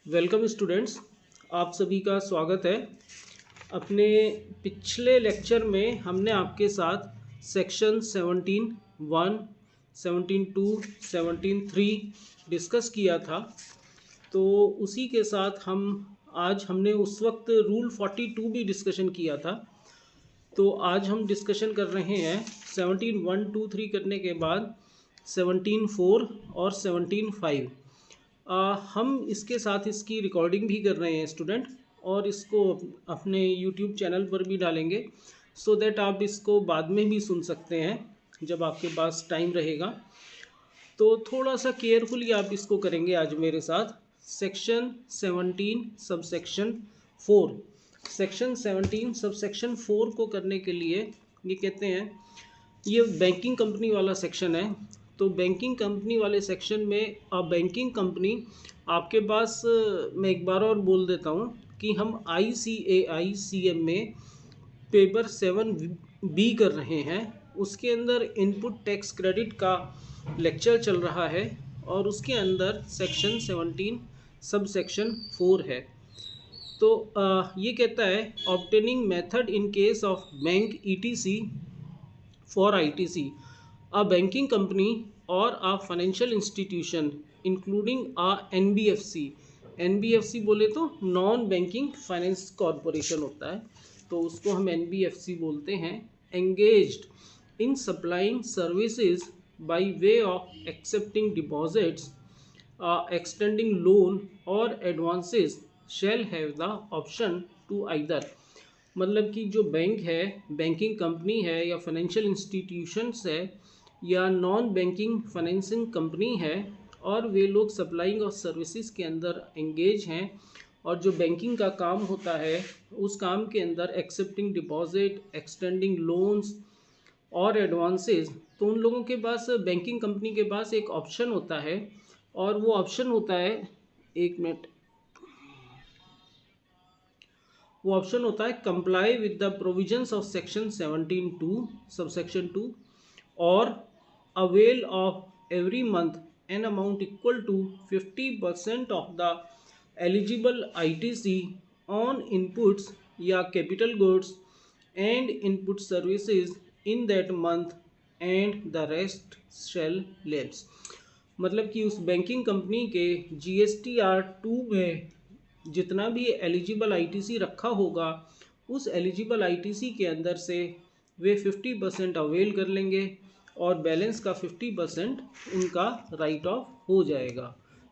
Welcome students, आप सभी का स्वागत है। अपने पिछले लेक्चर में हमने आपके साथ सेक्शन 17(1), 17(2), 17(3) डिस्कस किया था। तो उसी के साथ हमने उस वक्त रूल 42 भी डिस्कशन किया था। तो आज हम डिस्कशन कर रहे हैं 17(1), 2, 3 करने के बाद 17(4) और 17(5). हम इसके साथ इसकी रिकॉर्डिंग भी कर रहे हैं स्टूडेंट, और इसको अपने यूट्यूब चैनल पर भी डालेंगे सो दैट आप इसको बाद में भी सुन सकते हैं जब आपके पास टाइम रहेगा। तो थोड़ा सा केयरफुली आप इसको करेंगे आज मेरे साथ। Section 17 sub section 4, section 17 sub section 4 को करने के लिए ये कहते हैं, ये बैंकिंग कंपनी वाला सेक्शन है। तो बैंकिंग कंपनी वाले सेक्शन में बैंकिंग कंपनी आपके पास मैं एक बार और बोल देता हूँ कि हम ICAI-CM में पेपर 7B कर रहे हैं। उसके अंदर इनपुट टैक्स क्रेडिट का लेक्चर चल रहा है और उसके अंदर सेक्शन 17 सब सेक्शन 4 है। तो ये कहता है obtaining method in case of bank ETC for ITC, a banking company or a financial institution including a NBFC बोले तो नॉन बैंकिंग फाइनेंस कॉरपोरेशन होता है, तो उसको हम NBFC बोलते हैं। engaged in supplying services by way of accepting deposits, extending loan or advances shall have the option to either, मतलब कि जो बैंक है, बैंकिंग कंपनी है या फाइनेंशियल इंस्टीट्यूशंस है या नॉन बैंकिंग फाइनेंसिंग कंपनी है, और वे लोग सप्लाइंग और सर्विसेज के अंदर एंगेज हैं, और जो बैंकिंग का काम होता है उस काम के अंदर एक्सेप्टिंग डिपॉजिट, एक्सटेंडिंग लोन्स और एडवांसेस, तो उन लोगों के पास, बैंकिंग कंपनी के पास एक ऑप्शन होता है, और वो ऑप्शन होता है, एक मिनट, वो ऑप्शन होता है comply with the provisions of section 17(2) subsection 2 और avail of every month an amount equal to 50% of the eligible ITC on inputs या capital goods and input services in that month and the rest shall lapse. मतलब कि उस banking company के GSTR 2 में जितना भी eligible ITC रखा होगा, उस एलिजिबल ITC के अंदर से वे 50% अवेल कर लेंगे और बैलेंस का 50% उनका राइट ऑफ हो जाएगा।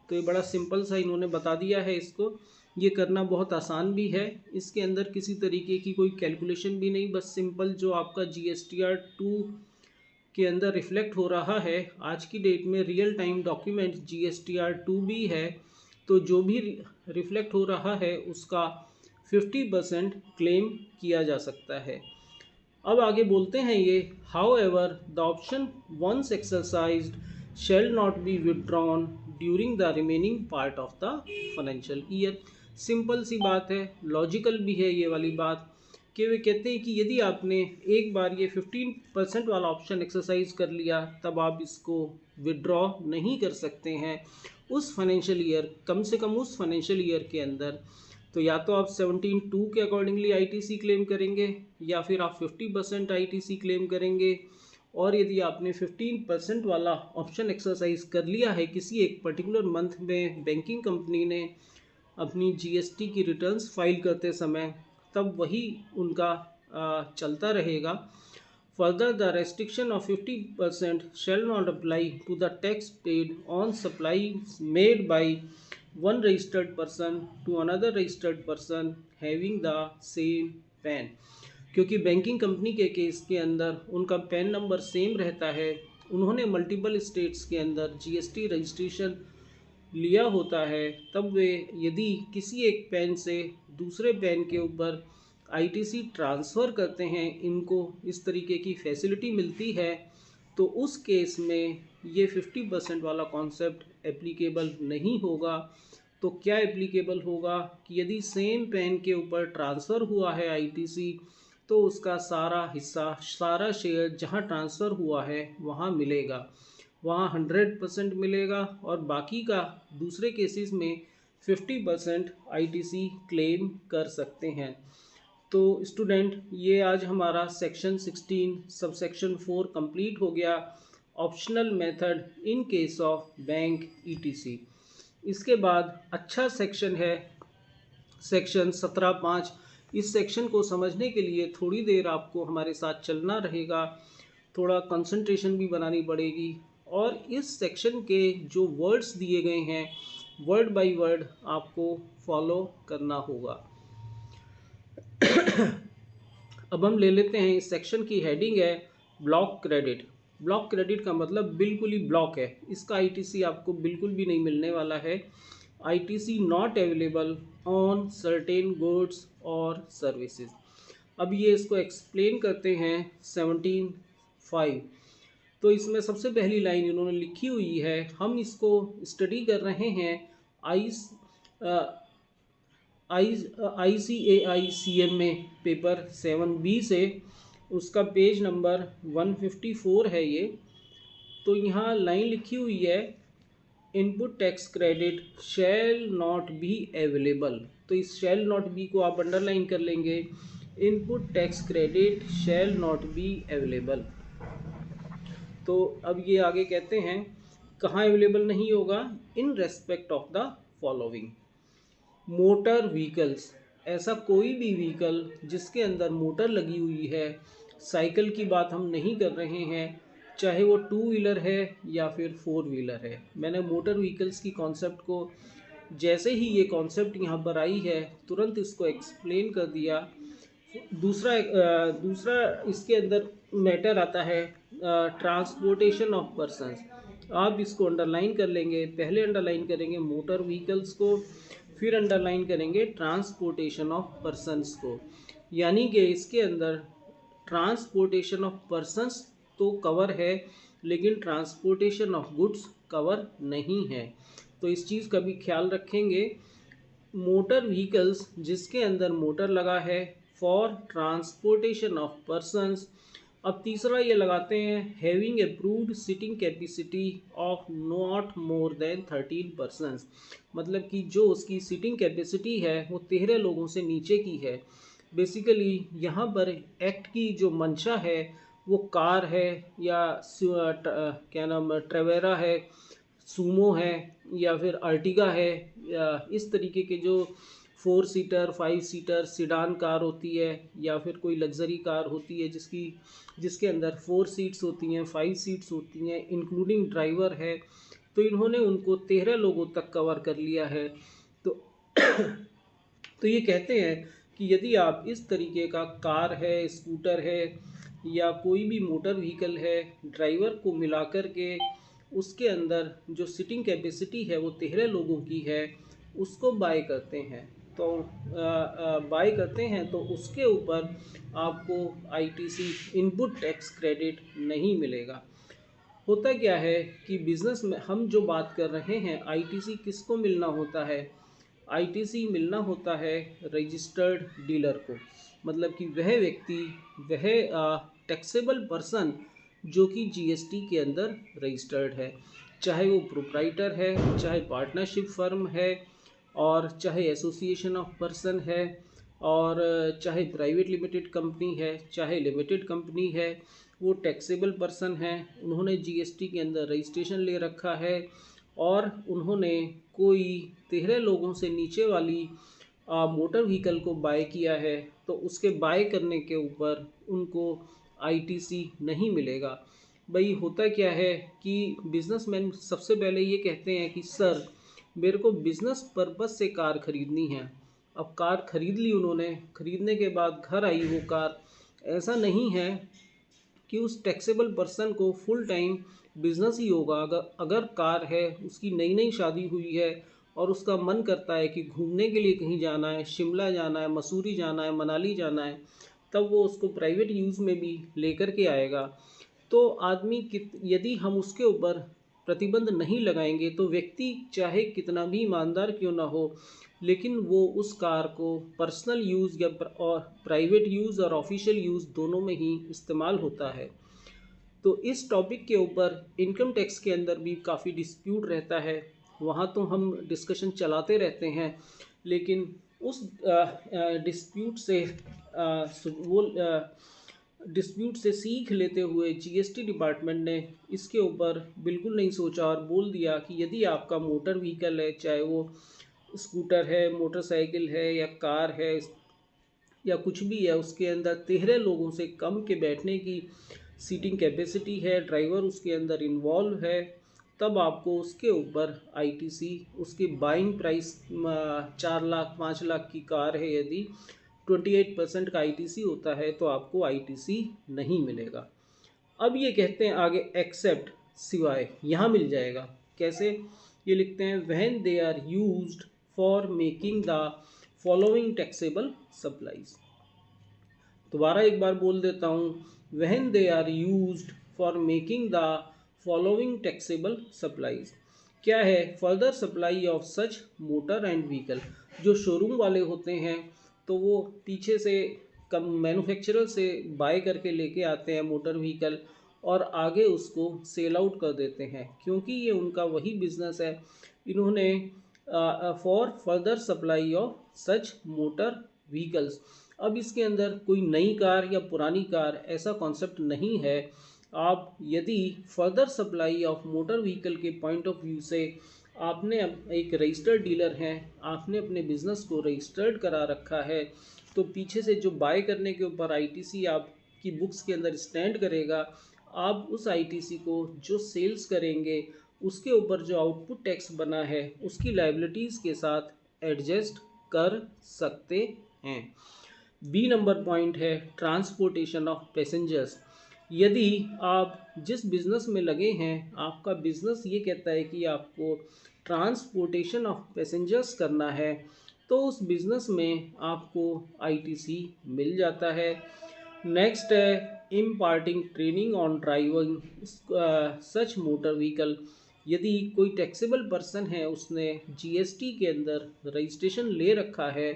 तो ये बड़ा सिंपल सा इन्होंने बता दिया है। इसको ये करना बहुत आसान भी है, इसके अंदर किसी तरीके की कोई कैलकुलेशन भी नहीं, बस सिंपल जो आपका GSTR 2 के अंदर रिफ्लेक्ट हो रहा है। आज की डेट में रियल टाइम डॉक्यूमेंट GSTR 2 भी है, तो जो भी रिफ्लेक्ट हो रहा है उसका 50% क्लेम किया जा सकता है। अब आगे बोलते हैं ये, however the option once exercised shall not be withdrawn during the remaining part of the financial year. Simple सी बात है, लॉजिकल भी है ये वाली बात, कि वे कहते हैं कि यदि आपने एक बार ये 15% वाला ऑप्शन एक्सरसाइज कर लिया, तब आप इसको विड्रॉ नहीं कर सकते हैं उस फाइनेंशियल ईयर, कम से कम उस फाइनेंशियल ईयर के अंदर। तो या तो आप 17(2) के अकॉर्डिंगली ITC क्लेम करेंगे, या फिर आप 50% ITC क्लेम करेंगे। और यदि आपने 15% वाला ऑप्शन एक्सरसाइज कर लिया है किसी एक पर्टिकुलर मंथ में, बैंकिंग कंपनी ने अपनी GST की रिटर्न्स फाइल करते समय, तब वही उनका चलता रहेगा। Further the restriction of 50% shall not apply to the tax paid on supplies made by one registered person to another registered person having the same PAN। क्योंकि बैंकिंग कंपनी के केस के अंदर उनका पैन नंबर सेम रहता है, उन्होंने multiple states के अंदर GST रजिस्ट्रेशन लिया होता है, तब वे यदि किसी एक पैन से दूसरे पैन के ऊपर ITC ट्रांसफ़र करते हैं, इनको इस तरीके की फैसिलिटी मिलती है, तो उस केस में ये 50% वाला कॉन्सेप्ट एप्लीकेबल नहीं होगा। तो क्या एप्लीकेबल होगा कि यदि सेम पैन के ऊपर ट्रांसफ़र हुआ है ITC, तो उसका सारा हिस्सा, सारा शेयर जहां ट्रांसफ़र हुआ है वहां मिलेगा, वहाँ 100% मिलेगा, और बाकी का दूसरे केसेस में 50% ITC क्लेम कर सकते हैं। तो स्टूडेंट, ये आज हमारा सेक्शन 16 सबसेक्शन 4 कंप्लीट हो गया, optional method in case of bank ETC। इसके बाद अच्छा सेक्शन है सेक्शन 17.5। इस सेक्शन को समझने के लिए थोड़ी देर आपको हमारे साथ चलना रहेगा, थोड़ा कंसंट्रेशन भी बनानी पड़ेगी, और इस सेक्शन के जो वर्ड्स दिए गए हैं वर्ड बाय वर्ड आपको फॉलो करना होगा। अब हम ले लेते हैं, इस सेक्शन की हेडिंग है ब्लॉक क्रेडिट। ब्लॉक क्रेडिट का मतलब बिल्कुल ही ब्लॉक है, इसका ITC आपको बिल्कुल भी नहीं मिलने वाला है। ITC not available on certain goods or services. अब ये इसको एक्सप्लेन करते हैं 17.5। तो इसमें सबसे पहली लाइन इन्होंने लिखी हुई है, हम इसको स्टडी कर रहे हैं ICAI-CM में पेपर 7B से, उसका पेज नंबर 154 है ये। तो यहाँ लाइन लिखी हुई है, input tax credit shall not be available. तो इस शैल नॉट बी को आप अंडरलाइन कर लेंगे, input tax credit shall not be available. तो अब ये आगे कहते हैं कहाँ अवेलेबल नहीं होगा, इन respect of the following. Motor vehicles, ऐसा कोई भी व्हीकल जिसके अंदर मोटर लगी हुई है, साइकिल की बात हम नहीं कर रहे हैं, चाहे वो 2 व्हीलर है या फिर 4 व्हीलर है। मैंने मोटर व्हीकल्स की कॉन्सेप्ट को, जैसे ही ये कॉन्सेप्ट यहाँ पर आई है तुरंत इसको एक्सप्लेन कर दिया। दूसरा इसके अंदर मैटर आता है ट्रांसपोर्टेशन ऑफ पर्सनस। आप इसको अंडरलाइन कर लेंगे, पहले अंडरलाइन करेंगे मोटर व्हीकल्स को, फिर अंडरलाइन करेंगे ट्रांसपोर्टेशन ऑफ पर्सनस को। यानी कि इसके अंदर ट्रांसपोर्टेशन ऑफ पर्सनस तो कवर है, लेकिन ट्रांसपोर्टेशन ऑफ गुड्स कवर नहीं है। तो इस चीज़ का भी ख्याल रखेंगे। मोटर व्हीकल्स जिसके अंदर मोटर लगा है फॉर ट्रांसपोर्टेशन ऑफ पर्सनस। अब तीसरा ये लगाते हैं, having approved sitting capacity of not more than 13 persons. मतलब कि जो उसकी सिटिंग कैपेसिटी है वो 13 लोगों से नीचे की है। बेसिकली यहाँ पर एक्ट की जो मंशा है वो कार है या क्या नाम ट्रेवेरा है, सूमो है या फिर अर्टिगा है, या इस तरीके के जो 4 सीटर 5 सीटर सिडान कार होती है, या फिर कोई लग्जरी कार होती है जिसके अंदर 4 सीट्स होती हैं, 5 सीट्स होती हैं, इंक्लूडिंग ड्राइवर है। तो इन्होंने उनको 13 लोगों तक कवर कर लिया है। तो तो ये कहते हैं कि यदि आप इस तरीके का कार है, स्कूटर है या कोई भी मोटर व्हीकल है, ड्राइवर को मिलाकर के उसके अंदर जो सिटिंग कैपेसिटी है वो 13 लोगों की है, उसको बाय करते हैं। तो बाय करते हैं तो उसके ऊपर आपको ITC इनपुट टैक्स क्रेडिट नहीं मिलेगा। होता क्या है कि बिज़नेस में हम जो बात कर रहे हैं, ITC किसको मिलना होता है? ITC मिलना होता है रजिस्टर्ड डीलर को। मतलब कि वह व्यक्ति, वह टैक्सेबल पर्सन जो कि GST के अंदर रजिस्टर्ड है, चाहे वो प्रोप्राइटर है, चाहे पार्टनरशिप फर्म है, और चाहे एसोसिएशन ऑफ पर्सन है, और चाहे प्राइवेट लिमिटेड कंपनी है, चाहे लिमिटेड कंपनी है, वो टैक्सेबल पर्सन है। उन्होंने GST के अंदर रजिस्ट्रेशन ले रखा है और उन्होंने कोई 13 लोगों से नीचे वाली मोटर व्हीकल को बाय किया है, तो उसके बाय करने के ऊपर उनको ITC नहीं मिलेगा। भाई होता क्या है कि बिजनेसमैन सबसे पहले ये कहते हैं कि सर मेरे को बिज़नेस पर्पस से कार ख़रीदनी है। अब कार ख़रीद ली उन्होंने, ख़रीदने के बाद घर आई वो कार। ऐसा नहीं है कि उस टैक्सेबल पर्सन को फुल टाइम बिजनेस ही होगा। अगर कार है, उसकी नई नई शादी हुई है और उसका मन करता है कि घूमने के लिए कहीं जाना है, शिमला जाना है, मसूरी जाना है, मनाली जाना है, तब वो उसको प्राइवेट यूज़ में भी लेकर के आएगा। तो आदमी यदि हम उसके ऊपर प्रतिबंध नहीं लगाएंगे तो व्यक्ति चाहे कितना भी ईमानदार क्यों ना हो, लेकिन वो उस कार को पर्सनल यूज़ या और प्राइवेट यूज़ और ऑफिशियल यूज़ दोनों में ही इस्तेमाल होता है। तो इस टॉपिक के ऊपर इनकम टैक्स के अंदर भी काफ़ी डिस्प्यूट रहता है। वहाँ तो हम डिस्कशन चलाते रहते हैं, लेकिन उस डिस्प्यूट से वो डिस्प्यूट से सीख लेते हुए जीएसटी डिपार्टमेंट ने इसके ऊपर बिल्कुल नहीं सोचा और बोल दिया कि यदि आपका मोटर व्हीकल है, चाहे वो स्कूटर है, मोटरसाइकिल है या कार है या कुछ भी है, उसके अंदर 13 लोगों से कम के बैठने की सीटिंग कैपेसिटी है, ड्राइवर उसके अंदर इन्वॉल्व है, तब आपको उसके ऊपर आईटीसी, उसकी बाइंग प्राइस 4 लाख 5 लाख की कार है, यदि 28% का आईटीसी होता है तो आपको आईटीसी नहीं मिलेगा। अब ये कहते हैं आगे एक्सेप्ट, सिवाय, यहाँ मिल जाएगा। कैसे? ये लिखते हैं when they are used for making the following taxable supplies. दोबारा एक बार बोल देता हूँ, when they are used for making the following taxable supplies. क्या है? Further supply of such motor and vehicle. जो शोरूम वाले होते हैं तो वो पीछे से कम मैन्युफैक्चरर से बाय करके लेके आते हैं मोटर व्हीकल और आगे उसको सेल आउट कर देते हैं, क्योंकि ये उनका वही बिजनेस है। इन्होंने for further supply of such motor vehicles. अब इसके अंदर कोई नई कार या पुरानी कार ऐसा कॉन्सेप्ट नहीं है। आप यदि further supply of motor vehicle के पॉइंट ऑफ व्यू से आपने एक रजिस्टर्ड डीलर हैं, आपने अपने बिजनेस को रजिस्टर्ड करा रखा है, तो पीछे से जो बाय करने के ऊपर आईटीसी आपकी बुक्स के अंदर स्टैंड करेगा, आप उस आईटीसी को जो सेल्स करेंगे उसके ऊपर जो आउटपुट टैक्स बना है उसकी लायबिलिटीज़ के साथ एडजस्ट कर सकते हैं। बी नंबर पॉइंट है ट्रांसपोर्टेशन ऑफ पैसेंजर्स। यदि आप जिस बिज़नेस में लगे हैं, आपका बिज़नेस ये कहता है कि आपको ट्रांसपोर्टेशन ऑफ पैसेंजर्स करना है, तो उस बिज़नेस में आपको आईटीसी मिल जाता है। नेक्स्ट है imparting training on driving such motor vehicle. यदि कोई टैक्सेबल पर्सन है, उसने जीएसटी के अंदर रजिस्ट्रेशन ले रखा है,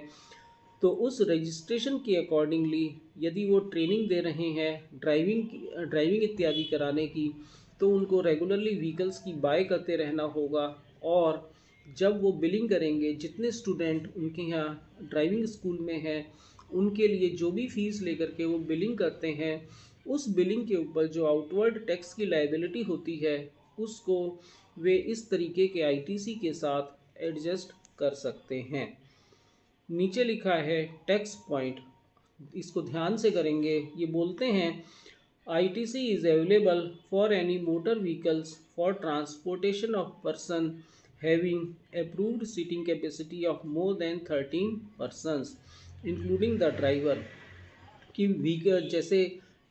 तो उस रजिस्ट्रेशन के अकॉर्डिंगली यदि वो ट्रेनिंग दे रहे हैं ड्राइविंग इत्यादि कराने की, तो उनको रेगुलरली व्हीकल्स की बाय करते रहना होगा। और जब वो बिलिंग करेंगे, जितने स्टूडेंट उनके यहाँ ड्राइविंग स्कूल में हैं, उनके लिए जो भी फीस लेकर के वो बिलिंग करते हैं, उस बिलिंग के ऊपर जो आउटवर्ड टैक्स की लायबिलिटी होती है, उसको वे इस तरीके के आईटीसी के साथ एडजस्ट कर सकते हैं। नीचे लिखा है टैक्स पॉइंट, इसको ध्यान से करेंगे। ये बोलते हैं ITC is available for any motor vehicles for transportation of person having approved seating capacity of more than 13 persons including the driver. कि व्हीकल जैसे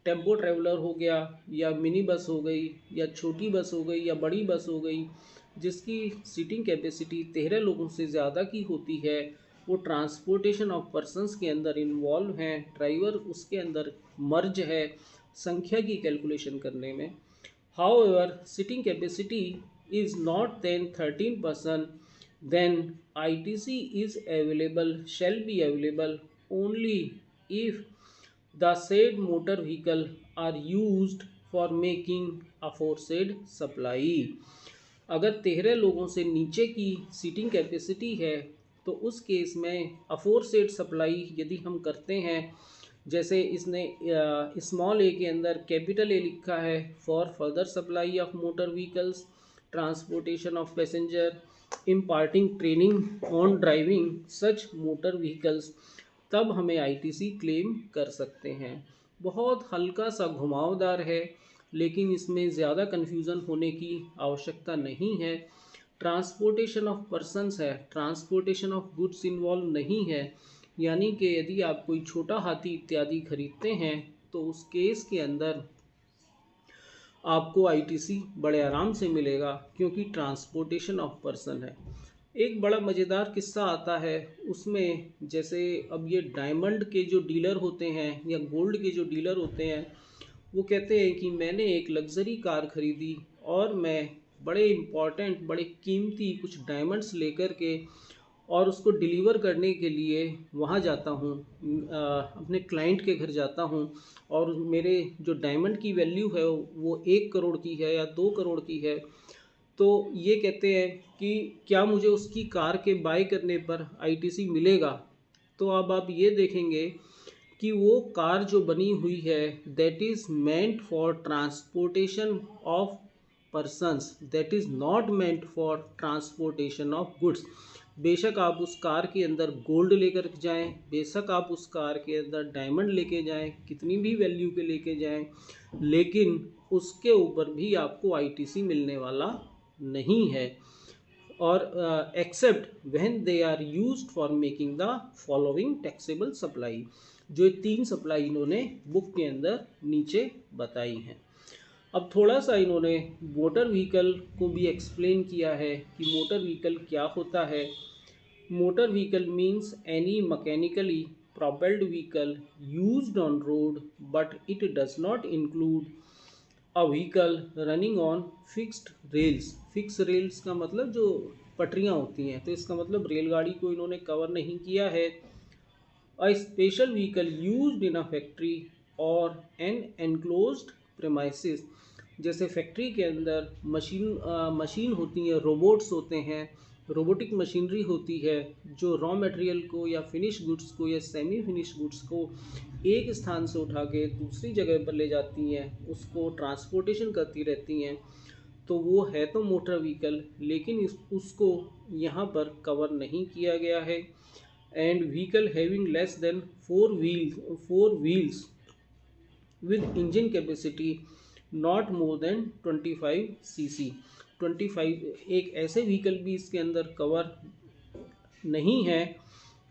टेम्पो ट्रैवलर हो गया, या मिनी बस हो गई, या छोटी बस हो गई, या बड़ी बस हो गई, जिसकी सीटिंग कैपेसिटी 13 लोगों से ज़्यादा की होती है, वो ट्रांसपोर्टेशन ऑफ पर्सनस के अंदर इन्वॉल्व हैं। ड्राइवर उसके अंदर मर्ज है संख्या की कैलकुलेशन करने में। However seating capacity is not than 13 person, then ITC is available, shall be available only if the said motor vehicle are used for making aforesaid supply। अगर 13 लोगों से नीचे की सीटिंग कैपेसिटी है, तो उस केस में अफोरसेड सप्लाई यदि हम करते हैं, जैसे इसने स्मॉल ए के अंदर कैपिटल ए लिखा है for further supply of motor vehicles, transportation of passenger, imparting training on driving such motor vehicles, तब हमें आईटीसी क्लेम कर सकते हैं। बहुत हल्का सा घुमावदार है, लेकिन इसमें ज़्यादा कन्फ्यूज़न होने की आवश्यकता नहीं है। ट्रांसपोर्टेशन ऑफ पर्सनस है, ट्रांसपोर्टेशन ऑफ गुड्स इन्वॉल्व नहीं है। यानी कि यदि आप कोई छोटा हाथी इत्यादि खरीदते हैं, तो उस केस के अंदर आपको आईटीसी बड़े आराम से मिलेगा, क्योंकि ट्रांसपोर्टेशन ऑफ पर्सन है। एक बड़ा मज़ेदार किस्सा आता है उसमें, जैसे अब ये डायमंड के जो डीलर होते हैं या गोल्ड के जो डीलर होते हैं, वो कहते हैं कि मैंने एक लग्जरी कार ख़रीदी और मैं बड़े इम्पॉर्टेंट, बड़े कीमती कुछ डायमंड्स लेकर के और उसको डिलीवर करने के लिए वहाँ जाता हूँ, अपने क्लाइंट के घर जाता हूँ, और मेरे जो डायमंड की वैल्यू है वो 1 करोड़ की है या 2 करोड़ की है, तो ये कहते हैं कि क्या मुझे उसकी कार के बाय करने पर आईटीसी मिलेगा। तो अब आप ये देखेंगे कि वो कार जो बनी हुई है that is meant for transportation of persons, that is not meant for transportation of goods. बेशक आप उस कार के अंदर गोल्ड लेकर जाएं, बेशक आप उस कार के अंदर डायमंड लेके जाएं, कितनी भी वैल्यू के लेके जाएं, लेकिन उसके ऊपर भी आपको आईटीसी मिलने वाला नहीं है। और except when they are used for making the following taxable supply. जो 3 सप्लाई इन्होंने बुक के अंदर नीचे बताई हैं। अब थोड़ा सा इन्होंने मोटर व्हीकल को भी एक्सप्लेन किया है कि मोटर व्हीकल क्या होता है। Motor vehicle means any mechanically propelled vehicle used on road but it does not include a vehicle running on fixed rails। Fix rails का मतलब जो पटरियां होती हैं, तो इसका मतलब रेलगाड़ी को इन्होंने कवर नहीं किया है। A special vehicle used in a factory or an enclosed premises। जैसे फैक्ट्री के अंदर मशीन होती है, रोबोट्स होते हैं, रोबोटिक मशीनरी होती है जो रॉ मटेरियल को या फिनिश गुड्स को या सेमी फिनिश गुड्स को एक स्थान से उठा के दूसरी जगह पर ले जाती हैं, उसको ट्रांसपोर्टेशन करती रहती हैं। तो वो है तो मोटर व्हीकल, लेकिन उसको यहाँ पर कवर नहीं किया गया है। And vehicle having less than 4 wheels with engine capacity not more than 25 cc। 25 एक ऐसे व्हीकल भी इसके अंदर कवर नहीं है।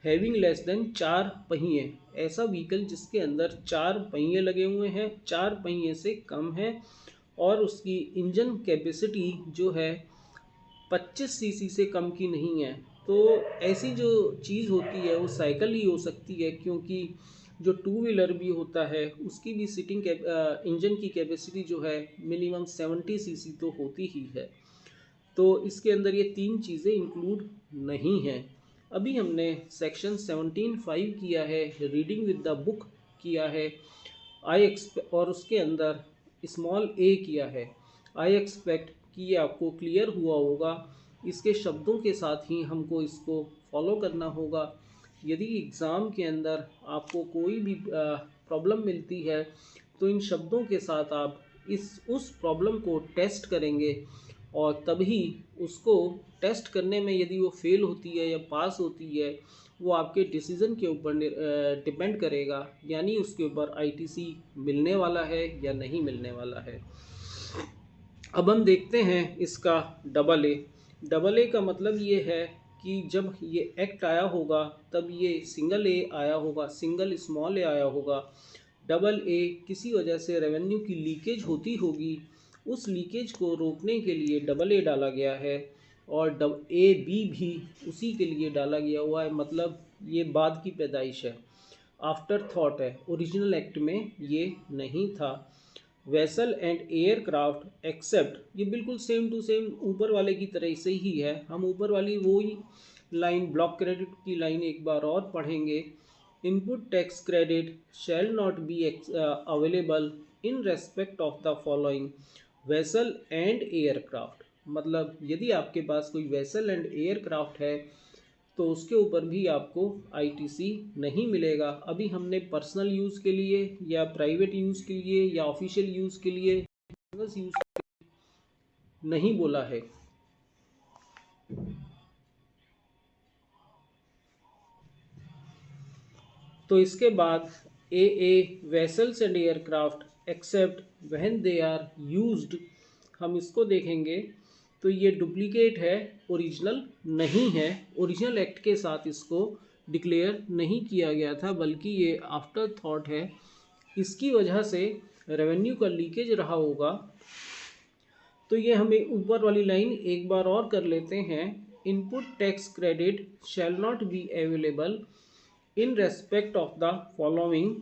हैविंग लेस देन 4 पहिए, ऐसा व्हीकल जिसके अंदर 4 पहिए लगे हुए हैं, 4 पहिए से कम है और उसकी इंजन कैपेसिटी जो है 25 सीसी से कम की नहीं है। तो ऐसी जो चीज़ होती है वो साइकिल ही हो सकती है, क्योंकि जो टू व्हीलर भी होता है उसकी भी सीटिंग इंजन की कैपेसिटी जो है मिनिमम 70 सीसी तो होती ही है। तो इसके अंदर ये 3 चीज़ें इंक्लूड नहीं हैं। अभी हमने सेक्शन 17(5) किया है, रीडिंग विद द बुक किया है, और उसके अंदर स्मॉल ए किया है। आई एक्सपेक्ट कि ये आपको क्लियर हुआ होगा। इसके शब्दों के साथ ही हमको इसको फॉलो करना होगा। यदि एग्ज़ाम के अंदर आपको कोई भी प्रॉब्लम मिलती है तो इन शब्दों के साथ आप उस प्रॉब्लम को टेस्ट करेंगे, और तभी उसको टेस्ट करने में यदि वो फेल होती है या पास होती है वो आपके डिसीज़न के ऊपर डिपेंड करेगा, यानी उसके ऊपर आईटीसी मिलने वाला है या नहीं मिलने वाला है। अब हम देखते हैं इसका डबल ए। डबल ए का मतलब ये है कि जब ये एक्ट आया होगा तब ये सिंगल ए आया होगा, सिंगल स्मॉल ए आया होगा। डबल ए किसी वजह से रेवेन्यू की लीकेज होती होगी, उस लीकेज को रोकने के लिए डबल ए डाला गया है, और ए बी भी उसी के लिए डाला गया हुआ है। मतलब ये बाद की पैदाइश है, आफ्टर थॉट है, ओरिजिनल एक्ट में ये नहीं था। वेसल एंड एयरक्राफ्ट एक्सेप्ट, ये बिल्कुल सेम टू सेम ऊपर वाले की तरह से ही है। हम ऊपर वाली वही लाइन, ब्लॉक क्रेडिट की लाइन एक बार और पढ़ेंगे। Input tax credit shall not be available in respect of the following vessel and aircraft. मतलब यदि आपके पास कोई वेसल एंड एयरक्राफ्ट है तो उसके ऊपर भी आपको आईटीसी नहीं मिलेगा। अभी हमने पर्सनल यूज़ के लिए या प्राइवेट यूज़ के लिए या ऑफिशियल यूज़ के लिए यूज़ नहीं बोला है। तो इसके बाद a vessels and aircraft except when they are used, हम इसको देखेंगे। तो ये डुप्लीकेट है, ओरिजिनल नहीं है। ओरिजिनल एक्ट के साथ इसको डिक्लेयर नहीं किया गया था, बल्कि ये आफ्टर थॉट है। इसकी वजह से रेवेन्यू का लीकेज रहा होगा। तो ये हमें ऊपर वाली लाइन एक बार और कर लेते हैं। Input tax credit shall not be available in respect of the following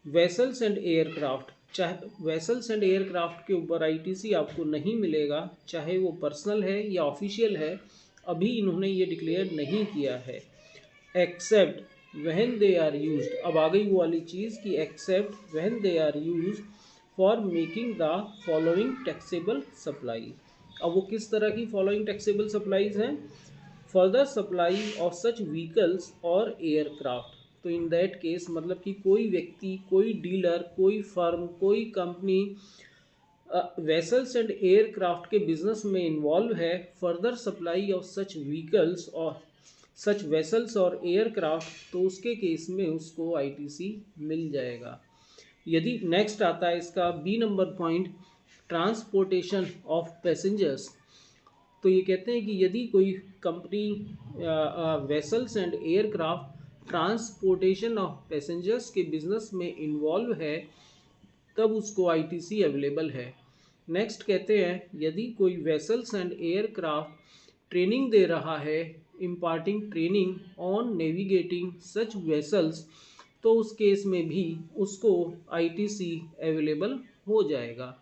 vessels and aircraft. चाहे वेसल्स एंड एयरक्राफ्ट के ऊपर आईटीसी आपको नहीं मिलेगा, चाहे वो पर्सनल है या ऑफिशियल है। अभी इन्होंने ये डिक्लेयर नहीं किया है। Except when they are used, अब आ गई वो वाली चीज़ कि except when they are used for making the following taxable supply. अब वो किस तरह की फॉलोइंग टैक्सेबल सप्लाईज हैं? Further supply of such vehicles और एयरक्राफ्ट। तो इन दैट केस मतलब कि कोई व्यक्ति, कोई डीलर, कोई फर्म, कोई कंपनी वेसल्स एंड एयरक्राफ्ट के बिजनेस में इन्वॉल्व है, further supply of such vehicles और सच वेसल्स और एयरक्राफ्ट, तो उसके केस में उसको आईटीसी मिल जाएगा। यदि नेक्स्ट आता है इसका B number point, transportation of passengers. तो ये कहते हैं कि यदि कोई company vessels and aircraft transportation of passengers के बिजनेस में इन्वॉल्व है, तब उसको आईटीसी अवेलेबल है। नेक्स्ट कहते हैं यदि कोई वेसल्स एंड एयरक्राफ्ट ट्रेनिंग दे रहा है, imparting training on navigating such vessels, तो उस केस में भी उसको आईटीसी अवेलेबल हो जाएगा।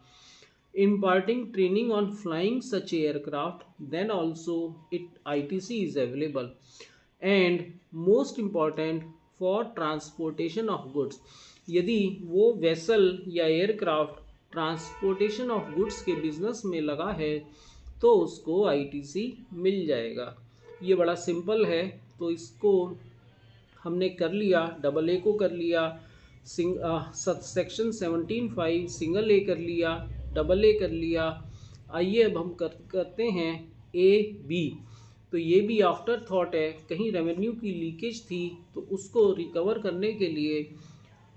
Imparting training on flying such aircraft, then also ITC is available. And most important, for transportation of goods, यदि वो वेसल या एयरक्राफ्ट ट्रांसपोर्टेशन ऑफ गुड्स के बिजनेस में लगा है तो उसको आईटीसी मिल जाएगा। ये बड़ा सिंपल है, तो इसको हमने कर लिया, डबल ए को कर लिया, सेक्शन 17(5) सिंगल ए कर लिया, डबल ए कर लिया। आइए अब हम करते हैं ए बी। तो ये भी आफ्टर थॉट है, कहीं रेवेन्यू की लीकेज थी तो उसको रिकवर करने के लिए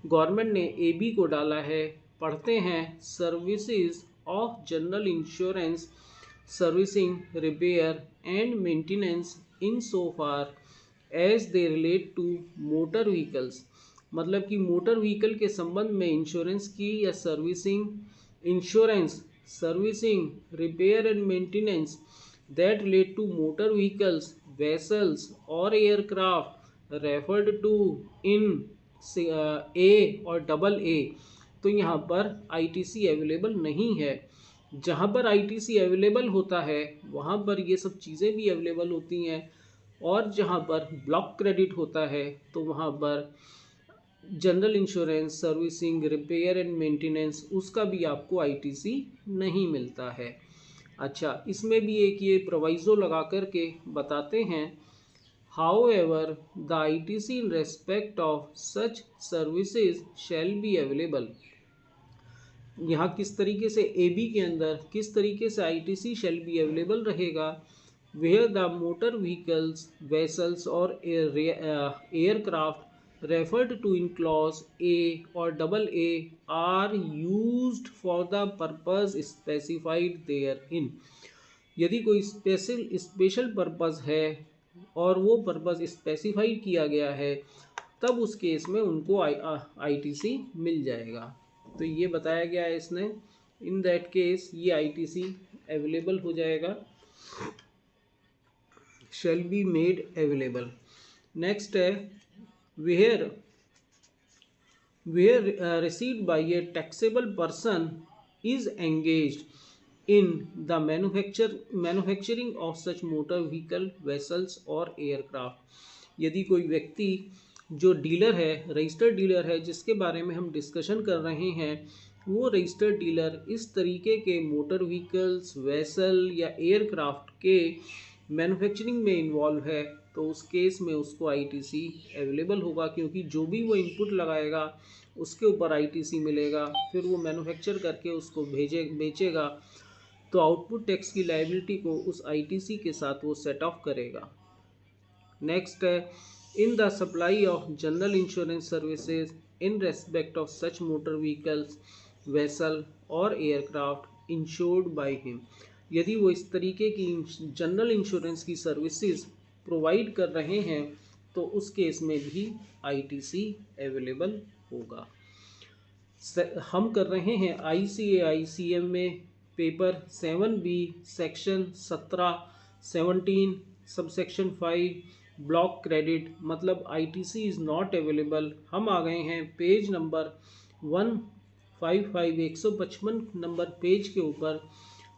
गवर्नमेंट ने ए बी को डाला है। पढ़ते हैं, services of general insurance, servicing, repair and maintenance in so far as they relate to motor vehicles. मतलब कि मोटर व्हीकल के संबंध में इंश्योरेंस की या servicing, insurance, servicing, repair and maintenance that relate to motor vehicles, vessels और aircraft referred to in A और double ए। तो यहाँ पर आईटीसी अवेलेबल नहीं है। जहाँ पर आईटीसी अवेलेबल होता है वहाँ पर ये सब चीज़ें भी अवेलेबल होती हैं, और जहाँ पर ब्लॉक क्रेडिट होता है तो वहाँ पर general insurance, servicing, repair and maintenance, उसका भी आपको आईटीसी नहीं मिलता है। अच्छा, इसमें भी एक ये प्रोवाइज़ो लगा करके बताते हैं, however the ITC in respect of such services shell be available. यहाँ किस तरीके से ए बी के अंदर किस तरीके से आईटीसी शैल बी अवेलेबल रहेगा, where the motor vehicles, vessels और aircraft referred to in clause A or double A are used for the purpose specified therein। यदि कोई स्पेशल पर्पस है और वो पर्पस स्पेसिफाई किया गया है, तब उस केस में उनको आईटीसी मिल जाएगा। तो ये बताया गया है इसने, इन दैट केस ये आईटीसी अवेलेबल हो जाएगा, shall be made available. Next है where received by a taxable person is engaged in the manufacturing of such motor vehicle, vessels और aircraft। यदि कोई व्यक्ति जो डीलर है, रजिस्टर्ड डीलर है, जिसके बारे में हम डिस्कशन कर रहे हैं, वो रजिस्टर्ड डीलर इस तरीके के मोटर व्हीकल्स, वेसल या एयरक्राफ्ट के मैन्युफैक्चरिंग में इन्वॉल्व है, तो उस केस में उसको आईटीसी अवेलेबल होगा, क्योंकि जो भी वो इनपुट लगाएगा उसके ऊपर आईटीसी मिलेगा। फिर वो मैन्युफैक्चर करके उसको बेचेगा, तो आउटपुट टैक्स की लायबिलिटी को उस आईटीसी के साथ वो सेट ऑफ करेगा। नेक्स्ट है, in the supply of general insurance services in respect of such motor vehicles, vessel और एयरक्राफ्ट इंश्योर्ड बाय हिम। यदि वो इस तरीके की जनरल इंश्योरेंस की सर्विसेज प्रोवाइड कर रहे हैं तो उस केस में भी आईटीसी अवेलेबल होगा। हम कर रहे हैं ICAICM में paper 7B section 17 subsection 5 block credit, मतलब आईटीसी इज़ नॉट अवेलेबल। हम आ गए हैं पेज नंबर 155 155 नंबर पेज के ऊपर।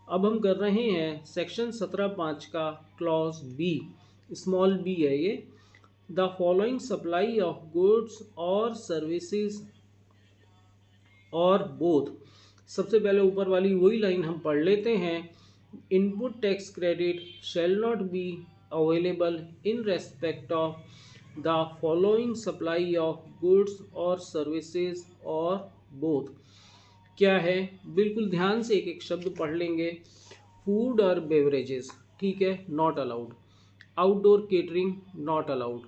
अब हम कर रहे हैं सेक्शन 17(5) का क्लॉज बी, स्मॉल बी है ये। The following supply of goods or services or both. सबसे पहले ऊपर वाली वही लाइन हम पढ़ लेते हैं, input tax credit shall not be available in respect of the following supply of goods or services or both। क्या है, बिल्कुल ध्यान से एक एक शब्द पढ़ लेंगे। फूड और बेवरेजेस, ठीक है, not allowed. Outdoor catering, not allowed.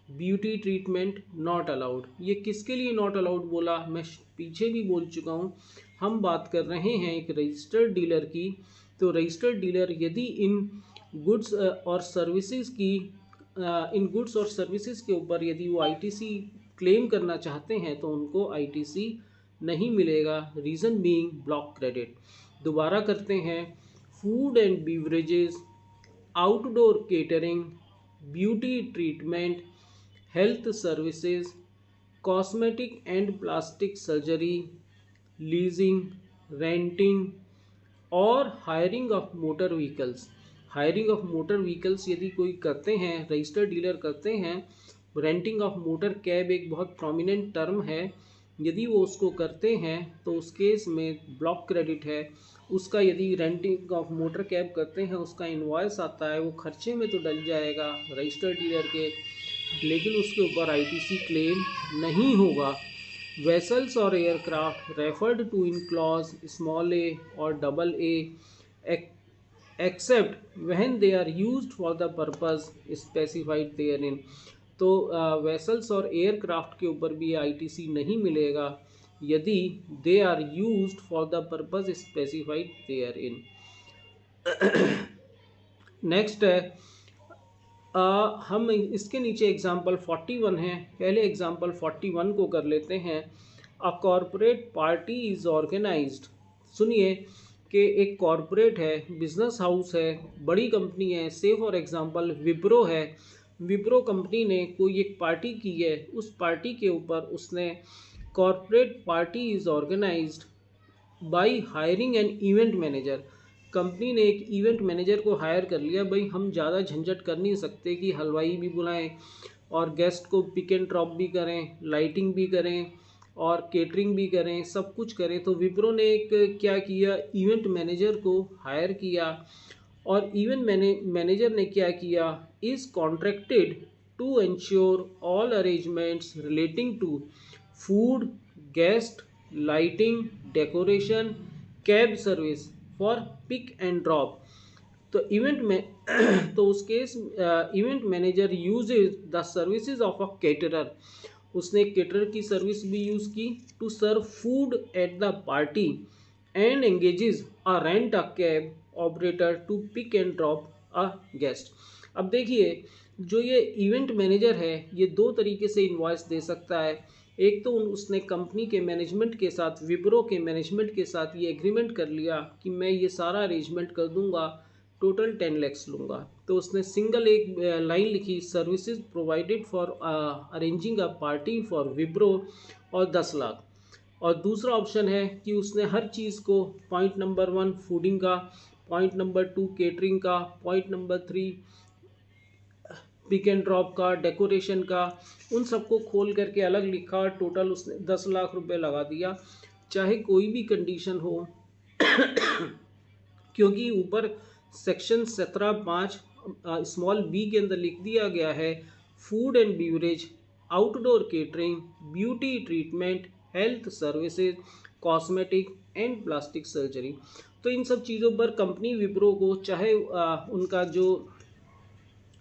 Beauty treatment, not allowed. ये किसके लिए नॉट अलाउड बोला, मैं पीछे भी बोल चुका हूँ। हम बात कर रहे हैं एक रजिस्टर्ड डीलर की। तो रजिस्टर्ड डीलर यदि इन गुड्स और सर्विसेज की इन गुड्स और सर्विसेज के ऊपर यदि वो आईटीसी क्लेम करना चाहते हैं तो उनको आईटीसी नहीं मिलेगा। Reason being block credit. दोबारा करते हैं। Food and beverages, outdoor catering, beauty treatment, health services, cosmetic and plastic surgery, leasing, renting और hiring of motor vehicles. Hiring of motor vehicles यदि कोई करते हैं, रजिस्टर्ड डीलर करते हैं। रेंटिंग ऑफ मोटर कैब एक बहुत प्रोमिनेंट टर्म है। यदि वो उसको करते हैं तो उस केस में ब्लॉक क्रेडिट है। उसका यदि रेंटिंग ऑफ मोटर कैब करते हैं उसका इनवॉइस आता है, वो खर्चे में तो डल जाएगा रजिस्टर्ड डीलर के, लेकिन उसके ऊपर आईटीसी क्लेम नहीं होगा। Vessels or aircraft referred to in clause small a or double a except when they are used for the purpose specified therein। तो वेसल्स और एयरक्राफ्ट के ऊपर भी आईटीसी नहीं मिलेगा यदि they are used for the purpose specified therein. Next है, हम इसके नीचे एग्जाम्पल 41 है। पहले एग्जाम्पल 41 को कर लेते हैं। A corporate party is organised. सुनिए कि एक कॉरपोरेट है, बिजनेस हाउस है, बड़ी कंपनी है, से फॉर एग्जांपल विप्रो है। विप्रो कंपनी ने कोई एक पार्टी की है, उस पार्टी के ऊपर उसने corporate party is organised by hiring an event manager. Company ने एक इवेंट मैनेजर को हायर कर लिया। भाई हम ज़्यादा झंझट कर नहीं सकते कि हलवाई भी बुलाएं और गेस्ट को पिक एंड ड्रॉप भी करें, लाइटिंग भी करें और केटरिंग भी करें, सब कुछ करें। तो विप्रो ने एक क्या किया, इवेंट मैनेजर को हायर किया। और इवेंट मैनेजर ने क्या किया, is contracted to ensure all arrangements relating to food, guest, lighting, decoration, cab service for pick and drop. तो इवेंट में तो उस case event manager uses the services of a caterer. उसने केटरर की service भी यूज़ की to serve food at the party and engages a rent a cab operator to pick and drop a guest. अब देखिए, जो ये event manager है ये दो तरीके से इनवॉइस दे सकता है। एक तो उसने कंपनी के मैनेजमेंट के साथ, विप्रो के मैनेजमेंट के साथ ये एग्रीमेंट कर लिया कि मैं ये सारा अरेंजमेंट कर दूंगा, टोटल 10 लैक्स लूँगा। तो उसने सिंगल एक लाइन लिखी, services provided for arranging a party for Wipro, और 10 लाख। और दूसरा ऑप्शन है कि उसने हर चीज़ को, पॉइंट नंबर 1 फूडिंग का, पॉइंट नंबर 2 केटरिंग का, point number 3 pick and drop का, डेकोरेशन का, उन सबको खोल करके अलग लिखा। टोटल उसने 10 लाख रुपए लगा दिया, चाहे कोई भी कंडीशन हो। क्योंकि ऊपर सेक्शन 17(5) स्मॉल बी के अंदर लिख दिया गया है, food and beverage, outdoor catering, beauty treatment, health services, cosmetic and plastic surgery. तो इन सब चीज़ों पर कंपनी विप्रो को, चाहे उनका जो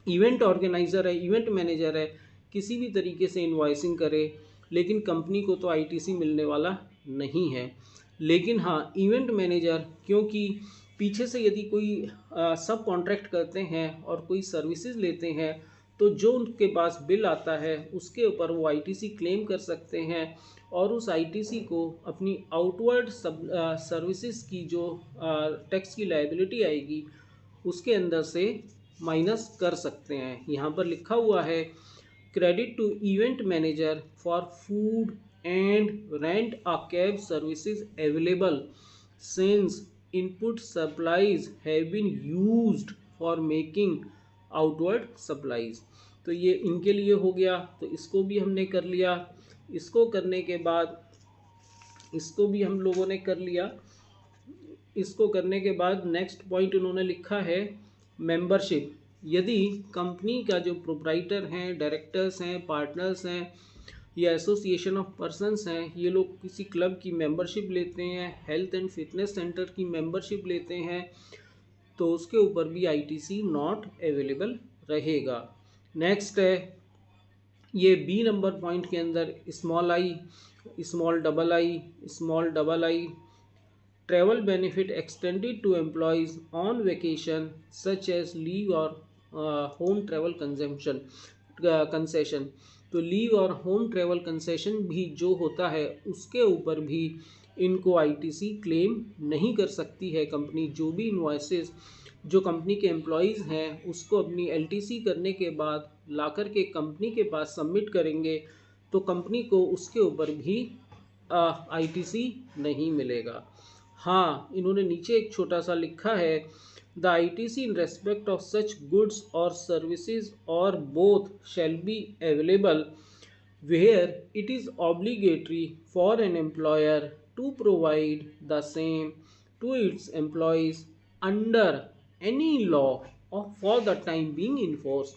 इवेंट ऑर्गेनाइज़र है, इवेंट मैनेजर है, किसी भी तरीके से इनवॉइसिंग करे, लेकिन कंपनी को तो आईटीसी मिलने वाला नहीं है। लेकिन हाँ, इवेंट मैनेजर, क्योंकि पीछे से यदि कोई सब कॉन्ट्रैक्ट करते हैं और कोई सर्विसेज लेते हैं तो जो उनके पास बिल आता है उसके ऊपर वो आईटीसी क्लेम कर सकते हैं और उस आईटीसी को अपनी आउटवर्ड सर्विसेज की जो टैक्स की लायबिलिटी आएगी उसके अंदर से माइनस कर सकते हैं। यहाँ पर लिखा हुआ है, credit to event manager for food and rent a cab services available since input supplies have been used for making outward supplies. तो ये इनके लिए हो गया, तो इसको भी हमने कर लिया। इसको करने के बाद इसको भी हम लोगों ने कर लिया। इसको करने के बाद नेक्स्ट पॉइंट उन्होंने लिखा है मेंबरशिप। यदि कंपनी का जो प्रोप्राइटर हैं, डायरेक्टर्स हैं, पार्टनर्स हैं या एसोसिएशन ऑफ पर्सनस हैं, ये लोग किसी क्लब की मेंबरशिप लेते हैं, हेल्थ एंड फिटनेस सेंटर की मेंबरशिप लेते हैं, तो उसके ऊपर भी आईटीसी नॉट अवेलेबल रहेगा। नेक्स्ट है ये बी नंबर पॉइंट के अंदर small I, small double I travel benefit extended to employees on vacation such as leave or home travel consumption concession। तो लीव और होम ट्रेवल कंसेशन भी जो होता है उसके ऊपर भी इनको आईटीसी क्लेम नहीं कर सकती है कंपनी। जो भी इनवॉइसेस जो कंपनी के एम्प्लॉयज़ हैं उसको अपनी एलटीसी करने के बाद ला कर के कंपनी के पास सबमिट करेंगे तो कंपनी को उसके ऊपर भी आईटीसी नहीं मिलेगा। हाँ, इन्होंने नीचे एक छोटा सा लिखा है the ITC in respect of such goods or services or both shall be available where it is obligatory for an employer to provide the same to its employees under any law or for the time being in force.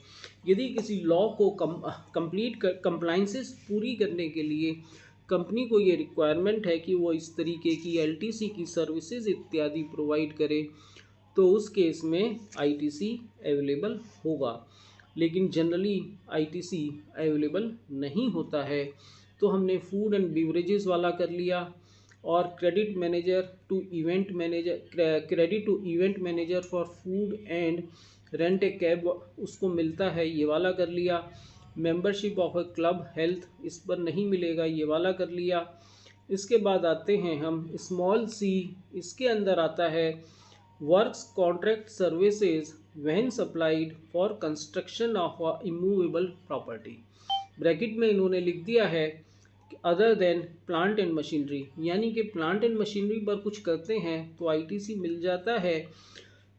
यदि किसी law को compliances पूरी करने के लिए company को ये requirement है कि वो इस तरीके की एलटीसी की सर्विसेज इत्यादि प्रोवाइड करे तो उस केस में आईटीसी अवेलेबल होगा। लेकिन जनरली आईटीसी अवेलेबल नहीं होता है। तो हमने फूड एंड बिवरेजेस वाला कर लिया और credit to event manager for food and rent a cab उसको मिलता है, ये वाला कर लिया। Membership of a club health इस पर नहीं मिलेगा, ये वाला कर लिया। इसके बाद आते हैं हम स्मॉल सी, इसके अंदर आता है works contract services when supplied for construction of immovable property. Bracket में इन्होंने लिख दिया है other than plant and machinery, यानी कि प्लांट एंड मशीनरी पर कुछ करते हैं तो आईटीसी मिल जाता है,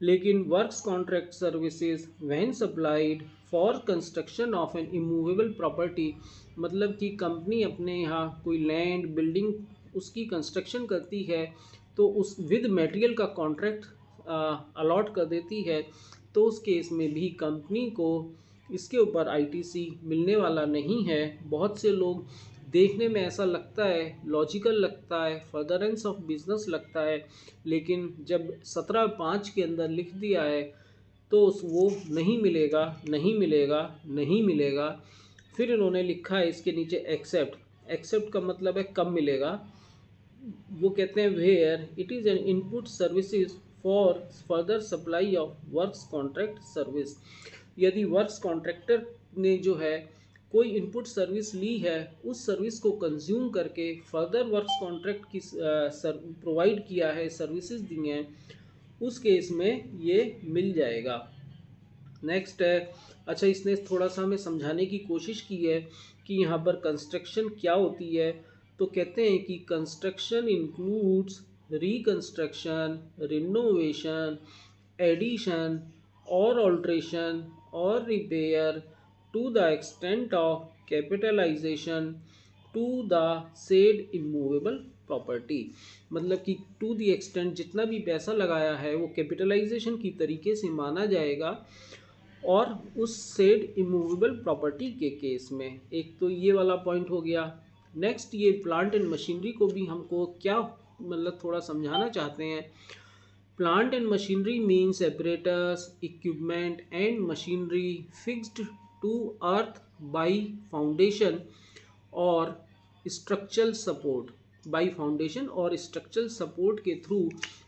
लेकिन works contract services when supplied for construction of N immovable property, मतलब कि कंपनी अपने यहाँ कोई लैंड बिल्डिंग उसकी कंस्ट्रक्शन करती है तो उस विद मटेरियल का कॉन्ट्रैक्ट अलॉट कर देती है, तो उस केस में भी कंपनी को इसके ऊपर आईटीसी मिलने वाला नहीं है। बहुत से लोग देखने में ऐसा लगता है, लॉजिकल लगता है, फर्दरेंस ऑफ बिजनेस लगता है, लेकिन जब 17(5) के अंदर लिख दिया है तो वो नहीं मिलेगा, नहीं मिलेगा, नहीं मिलेगा। फिर इन्होंने लिखा है इसके नीचे एक्सेप्ट का मतलब है कब मिलेगा। वो कहते हैं where it is an input services for further supply of works contract service. यदि वर्क्स कॉन्ट्रैक्टर ने जो है कोई इनपुट सर्विस ली है, उस सर्विस को कंज्यूम करके फर्दर वर्क्स कॉन्ट्रैक्ट की प्रोवाइड किया है, सर्विसेज दी हैं, उस केस में ये मिल जाएगा। नेक्स्ट है, अच्छा इसने थोड़ा सा हमें समझाने की कोशिश की है कि यहाँ पर कंस्ट्रक्शन क्या होती है। तो कहते हैं कि construction includes reconstruction, renovation, addition or alteration or repair to the extent of capitalisation to the said immovable property. मतलब कि टू द एक्सटेंट जितना भी पैसा लगाया है वो कैपिटलाइजेशन की तरीके से माना जाएगा और उस सेड इमूवेबल प्रॉपर्टी के केस में। एक तो ये वाला पॉइंट हो गया। नेक्स्ट ये प्लांट एंड मशीनरी को भी हमको क्या मतलब थोड़ा समझाना चाहते हैं। Plant and machinery means apparatus, equipment and machinery fixed to earth by foundation or structural support, by foundation or structural support के थ्रू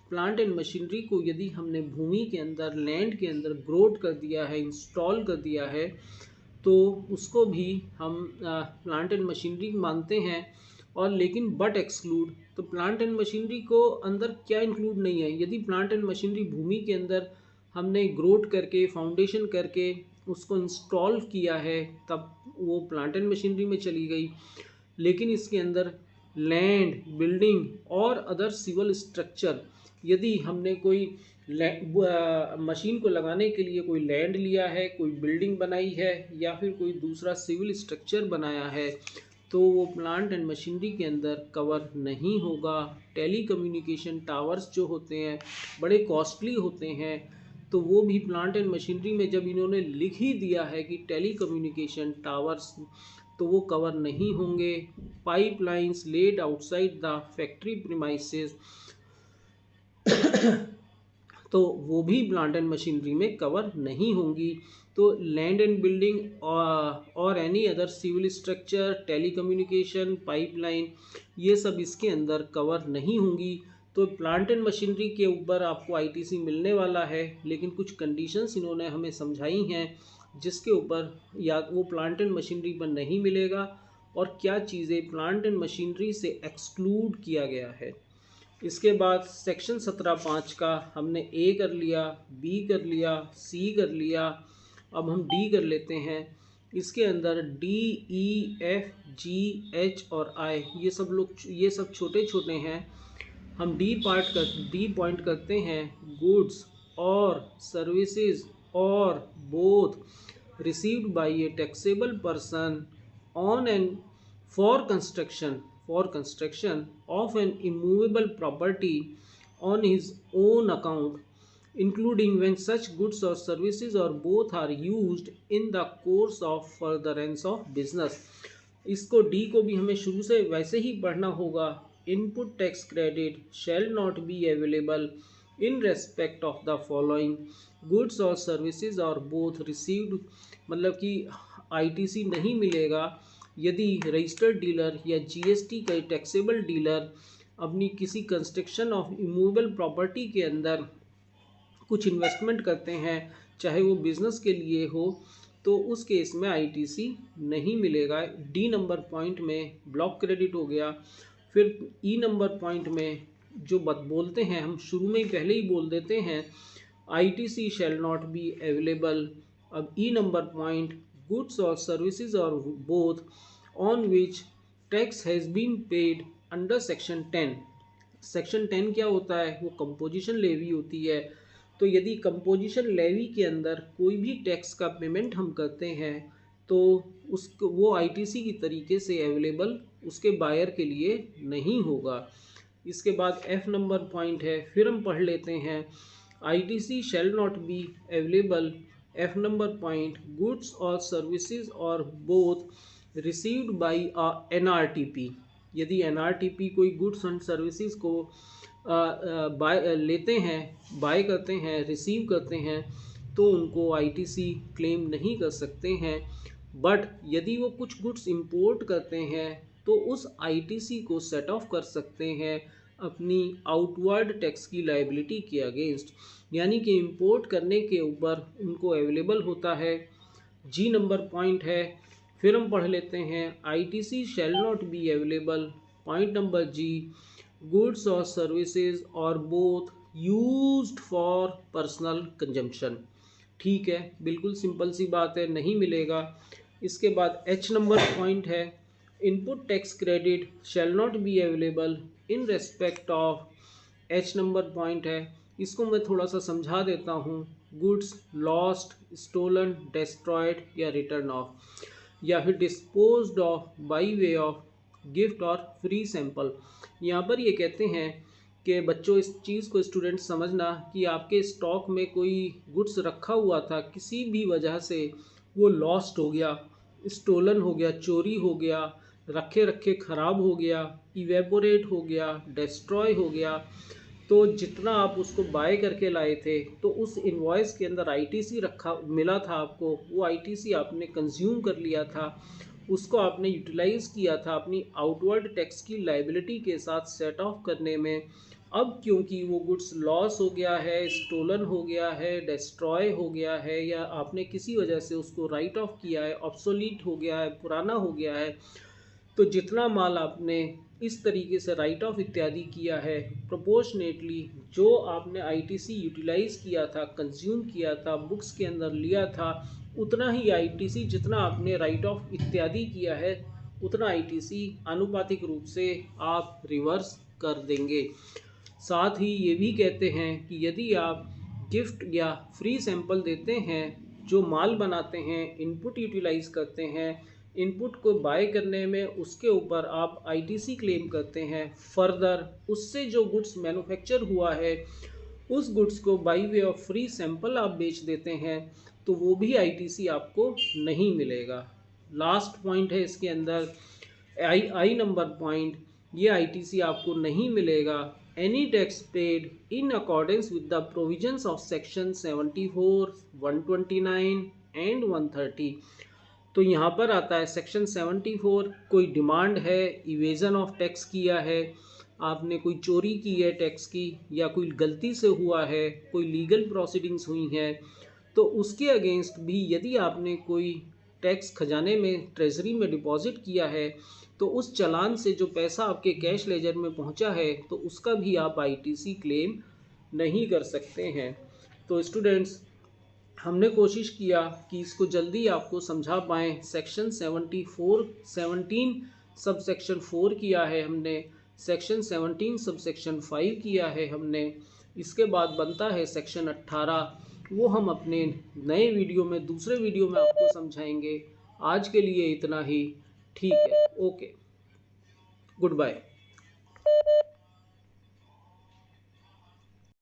प्लांट एंड मशीनरी को यदि हमने भूमि के अंदर, लैंड के अंदर ग्रोथ कर दिया है, इंस्टॉल कर दिया है, तो उसको भी हम प्लांट एंड मशीनरी मानते हैं। और लेकिन बट एक्सक्लूड, तो प्लांट एंड मशीनरी को अंदर क्या इंक्लूड नहीं है। यदि प्लांट एंड मशीनरी भूमि के अंदर हमने ग्रोथ करके, फाउंडेशन करके उसको इंस्टॉल किया है, तब वो प्लांट एंड मशीनरी में चली गई। लेकिन इसके अंदर लैंड, बिल्डिंग और अदर सिविल स्ट्रक्चर, यदि हमने कोई मशीन को लगाने के लिए कोई लैंड लिया है, कोई बिल्डिंग बनाई है या फिर कोई दूसरा सिविल स्ट्रक्चर बनाया है, तो वो प्लांट एंड मशीनरी के अंदर कवर नहीं होगा। टेली कम्युनिकेशन टावर्स जो होते हैं बड़े कॉस्टली होते हैं, तो वो भी प्लांट एंड मशीनरी में जब इन्होंने लिख ही दिया है कि टेली कम्युनिकेशन टावर्स, तो वो कवर नहीं होंगे। Pipelines laid outside the factory premises तो वो भी प्लांट एंड मशीनरी में कवर नहीं होंगी। तो land and building or any other civil structure, telecommunication, pipeline, ये सब इसके अंदर कवर नहीं होंगी। तो प्लांट एंड मशीनरी के ऊपर आपको आईटीसी मिलने वाला है, लेकिन कुछ कंडीशंस इन्होंने हमें समझाई हैं जिसके ऊपर या वो प्लांट एंड मशीनरी पर नहीं मिलेगा, और क्या चीज़ें प्लांट एंड मशीनरी से एक्सक्लूड किया गया है। इसके बाद सेक्शन 17(5) का हमने ए कर लिया, बी कर लिया, सी कर लिया, अब हम डी कर लेते हैं। इसके अंदर डी, ई, एफ, जी, एच और आई ये सब छोटे छोटे हैं। हम डी पॉइंट करते हैं, goods or services or both received by a taxable person on and for construction of an immovable property on his own account, including when such goods or services or both are used in the course of furtherance of business। इसको D को भी हमें शुरू से वैसे ही पढ़ना होगा। Input tax credit shall not be available in respect of the following goods or services or both received, मतलब कि आईटीसी नहीं मिलेगा यदि रजिस्टर्ड डीलर या जीएसटी का टैक्सेबल डीलर अपनी किसी कंस्ट्रक्शन ऑफ इमूवेबल प्रॉपर्टी के अंदर कुछ इन्वेस्टमेंट करते हैं, चाहे वो बिजनेस के लिए हो, तो उस केस में आईटीसी नहीं मिलेगा। डी नंबर पॉइंट में ब्लॉक क्रेडिट हो गया। फिर ई नंबर पॉइंट में जो बोलते हैं, हम शुरू में ही पहले ही बोल देते हैं, ITC shall not be available. अब E number point goods or services or both on which tax has been paid under section 10। Section 10 क्या होता है? वो कंपोजिशन लेवी होती है। तो यदि कंपोजिशन लेवी के अंदर कोई भी टैक्स का पेमेंट हम करते हैं तो उसको वो आईटीसी की तरीके से अवेलेबल उसके बायर के लिए नहीं होगा। इसके बाद एफ नंबर पॉइंट है, फिर हम पढ़ लेते हैं, ITC shall not be available F number point goods or services or both received by a NRTP. यदि एनआरटीपी कोई गुड्स एंड सर्विसेज को लेते हैं, बाय करते हैं, रिसीव करते हैं, तो उनको आईटीसी क्लेम नहीं कर सकते हैं। बट यदि वो कुछ गुड्स इंपोर्ट करते हैं तो उस आईटीसी को सेट ऑफ कर सकते हैं अपनी आउटवर्ड टैक्स की लायबिलिटी के अगेंस्ट, यानी कि इंपोर्ट करने के ऊपर उनको अवेलेबल होता है। जी नंबर पॉइंट है, फिर हम पढ़ लेते हैं, ITC shall not be available, point number G, goods or services or both used for personal consumption. ठीक है, बिल्कुल सिंपल सी बात है, नहीं मिलेगा। इसके बाद एच नंबर पॉइंट है, input tax credit shall not be available in respect of, H number point है, इसको मैं थोड़ा सा समझा देता हूँ, गुड्स लॉस्ट, स्टोलन, डिस्ट्रॉयड या रिटर्न ऑफ, या फिर disposed of by way of gift और फ्री सैंपल। यहाँ पर ये कहते हैं कि बच्चों इस चीज़ को स्टूडेंट समझना कि आपके स्टॉक में कोई गुड्स रखा हुआ था, किसी भी वजह से वो लॉस्ट हो गया, स्टोलन हो गया, चोरी हो गया, रखे रखे ख़राब हो गया, इवेपोरेट हो गया, डिस्ट्रॉय हो गया, तो जितना आप उसको बाय करके लाए थे तो उस इनवॉइस के अंदर आईटीसी रखा मिला था आपको, वो आईटीसी आपने कंज्यूम कर लिया था, उसको आपने यूटिलाइज़ किया था अपनी आउटवर्ड टैक्स की लायबिलिटी के साथ सेट ऑफ करने में। अब क्योंकि वो गुड्स लॉस हो गया है, स्टोलन हो गया है, डिस्ट्रॉय हो गया है, या आपने किसी वजह से उसको राइट ऑफ किया है, ऑब्सोलीट हो गया है, पुराना हो गया है, तो जितना माल आपने इस तरीके से राइट ऑफ इत्यादि किया है, प्रोपोर्शनेटली जो आपने आईटीसी यूटिलाइज़ किया था, कंज्यूम किया था, बुक्स के अंदर लिया था, उतना ही आईटीसी जितना आपने राइट ऑफ इत्यादि किया है उतना आईटीसी आनुपातिक रूप से आप रिवर्स कर देंगे। साथ ही ये भी कहते हैं कि यदि आप गिफ्ट या फ्री सैंपल देते हैं, जो माल बनाते हैं, इनपुट यूटिलाइज़ करते हैं, इनपुट को बाय करने में उसके ऊपर आप आईटीसी क्लेम करते हैं। फर्दर उससे जो गुड्स मैन्युफैक्चर हुआ है उस गुड्स को by way of free sample आप बेच देते हैं तो वो भी आईटीसी आपको नहीं मिलेगा। लास्ट पॉइंट है इसके अंदर आई नंबर पॉइंट, ये आईटीसी आपको नहीं मिलेगा। Any tax paid in accordance with the provisions of section 74, 129 and 130। तो यहाँ पर आता है सेक्शन 74, कोई डिमांड है, इवेजन ऑफ टैक्स किया है, आपने कोई चोरी की है टैक्स की, या कोई गलती से हुआ है, कोई लीगल प्रोसीडिंग्स हुई हैं, तो उसके अगेंस्ट भी यदि आपने कोई टैक्स खजाने में ट्रेजरी में डिपॉजिट किया है तो उस चालान से जो पैसा आपके कैश लेजर में पहुंचा है तो उसका भी आप आईटीसी क्लेम नहीं कर सकते हैं। तो स्टूडेंट्स, हमने कोशिश किया कि इसको जल्दी आपको समझा पाएँ। सेक्शन 17 सब सेक्शन 4 किया है हमने, सेक्शन 17 सब सेक्शन 5 किया है हमने। इसके बाद बनता है सेक्शन 18, वो हम अपने नए वीडियो में, दूसरे वीडियो में आपको समझाएंगे। आज के लिए इतना ही। ठीक है, ओके, गुड बाय।